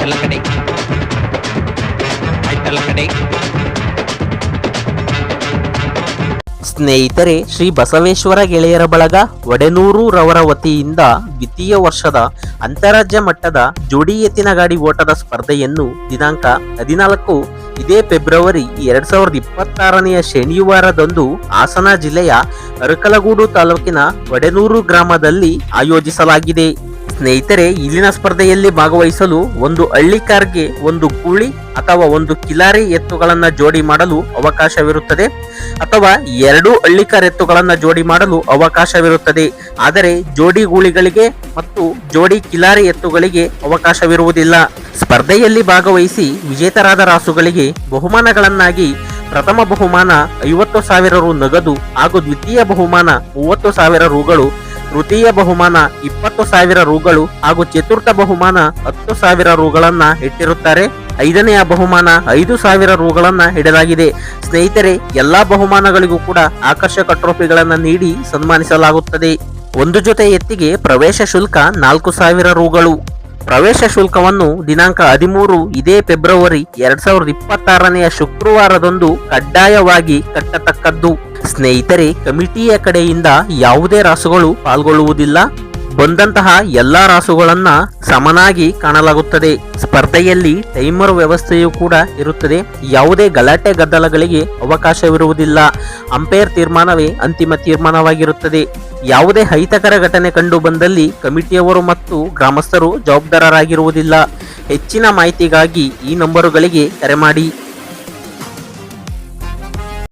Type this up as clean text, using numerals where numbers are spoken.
ಆಯ್ತಲ್ಲ ಕಡೆ ಆಯ್ತಲ್ಲ ಕಡೆ. ಸ್ನೇಹಿತರೆ, ಶ್ರೀ ಬಸವೇಶ್ವರ ಗೆಳೆಯರ ಬಳಗ ಒಡೆನೂರು ರವರ ವತಿಯಿಂದ ದ್ವಿತೀಯ ವರ್ಷದ ಅಂತಾರಾಜ್ಯ ಮಟ್ಟದ ಜೋಡಿ ಎತ್ತಿನ ಗಾಡಿ ಓಟದ ಸ್ಪರ್ಧೆಯನ್ನು ದಿನಾಂಕ 14 ಇದೇ ಫೆಬ್ರವರಿ 2026ನೆಯ ಶನಿವಾರದಂದು ಹಾಸನ ಜಿಲ್ಲೆಯ ಅರಕಲಗೂಡು ತಾಲೂಕಿನ ಒಡೆನೂರು ಗ್ರಾಮದಲ್ಲಿ ಆಯೋಜಿಸಲಾಗಿದೆ. ಸ್ನೇಹಿತರೆ, ಇಲ್ಲಿನ ಸ್ಪರ್ಧೆಯಲ್ಲಿ ಭಾಗವಹಿಸಲು ಒಂದು ಹಳ್ಳಿಕಾರ್ಗೆ ಒಂದು ಕೂಳಿ ಅಥವಾ ಒಂದು ಕಿಲಾರಿ ಎತ್ತುಗಳನ್ನ ಜೋಡಿ ಮಾಡಲು ಅವಕಾಶವಿರುತ್ತದೆ, ಅಥವಾ 2 ಹಳ್ಳಿಕಾರ್ ಎತ್ತುಗಳನ್ನ ಜೋಡಿ ಮಾಡಲು ಅವಕಾಶವಿರುತ್ತದೆ. ಆದರೆ ಜೋಡಿ ಗೂಳಿಗಳಿಗೆ ಮತ್ತು ಜೋಡಿ ಕಿಲಾರಿ ಎತ್ತುಗಳಿಗೆ ಅವಕಾಶವಿರುವುದಿಲ್ಲ. ಸ್ಪರ್ಧೆಯಲ್ಲಿ ಭಾಗವಹಿಸಿ ವಿಜೇತರಾದ ರಾಸುಗಳಿಗೆ ಬಹುಮಾನಗಳನ್ನಾಗಿ ಪ್ರಥಮ ಬಹುಮಾನ 50,000 ರು ನಗದು ಹಾಗೂ ದ್ವಿತೀಯ ಬಹುಮಾನ 30,000 ರುಗಳು, ತೃತೀಯ ಬಹುಮಾನ 20,000 ರುಗಳು ಹಾಗೂ ಚತುರ್ಥ ಬಹುಮಾನ 10,000 ರುಗಳನ್ನ ಇಟ್ಟಿರುತ್ತಾರೆ. 5ನೆಯ ಬಹುಮಾನ 5,000 ರುಗಳನ್ನ ಇಡಲಾಗಿದೆ. ಸ್ನೇಹಿತರೆ, ಎಲ್ಲಾ ಬಹುಮಾನಗಳಿಗೂ ಕೂಡ ಆಕರ್ಷಕ ಟ್ರೋಫಿಗಳನ್ನ ನೀಡಿ ಸನ್ಮಾನಿಸಲಾಗುತ್ತದೆ. ಒಂದು ಜೊತೆ ಎತ್ತಿಗೆ ಪ್ರವೇಶ ಶುಲ್ಕ 4,000 ರುಗಳು. ಪ್ರವೇಶ ಶುಲ್ಕವನ್ನು ದಿನಾಂಕ 13 ಇದೇ ಫೆಬ್ರವರಿ 2026ನೆಯ ಶುಕ್ರವಾರದಂದು ಕಡ್ಡಾಯವಾಗಿ ಕಟ್ಟತಕ್ಕದ್ದು. ಸ್ನೇಹಿತರೆ, ಕಮಿಟಿಯ ಕಡೆಯಿಂದ ಯಾವುದೇ ರಾಸುಗಳು ಪಾಲ್ಗೊಳ್ಳುವುದಿಲ್ಲ. ಬಂದಂತಹ ಎಲ್ಲಾ ರಾಸುಗಳನ್ನ ಸಮನಾಗಿ ಕಾಣಲಾಗುತ್ತದೆ. ಸ್ಪರ್ಧೆಯಲ್ಲಿ ಟೈಮರ್ ವ್ಯವಸ್ಥೆಯೂ ಕೂಡ ಇರುತ್ತದೆ. ಯಾವುದೇ ಗಲಾಟೆ ಗದ್ದಲಗಳಿಗೆ ಅವಕಾಶವಿರುವುದಿಲ್ಲ. ಅಂಪೈರ್ ತೀರ್ಮಾನವೇ ಅಂತಿಮ ತೀರ್ಮಾನವಾಗಿರುತ್ತದೆ. ಯಾವುದೇ ಅಹಿತಕರ ಘಟನೆ ಕಂಡು ಬಂದಲ್ಲಿ ಕಮಿಟಿಯವರು ಮತ್ತು ಗ್ರಾಮಸ್ಥರು ಜವಾಬ್ದಾರರಾಗಿರುವುದಿಲ್ಲ. ಹೆಚ್ಚಿನ ಮಾಹಿತಿಗಾಗಿ ಈ ನಂಬರುಗಳಿಗೆ ಕರೆ ಮಾಡಿ.